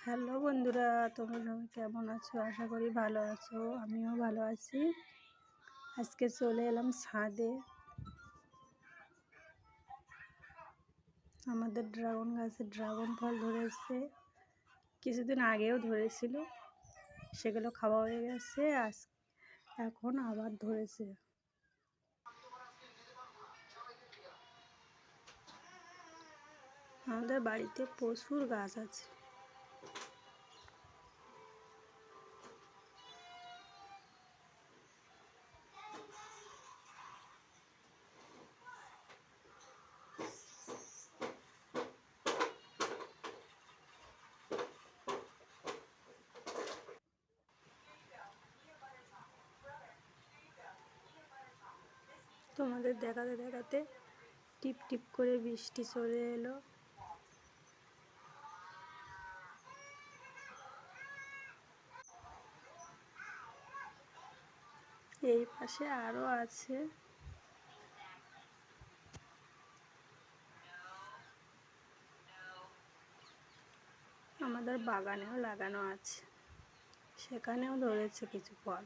Hello বন্ধুরা, তোমরা সবাই কেমন আছো? আশা করি ভালো আছো। আমিও ভালো আছি। আজকে চলে এলাম ছাদে। আমাদের ড্রাগন গাছে ড্রাগন ফল ধরেছে, কিছুদিন আগেও ধরেছিল, সেগুলো খাওয়া হয়ে গেছে। এখন আবার ধরেছে। আমাদের বাড়িতে প্রচুর গাছ আছে। তোমাদের দেখাতে দেখাতে টিপ টিপ করে বৃষ্টি চলে এলো। এই পাশে আরো আছে। আমাদের বাগানেও লাগানো আছে, সেখানেও ধরেছে কিছু ফল।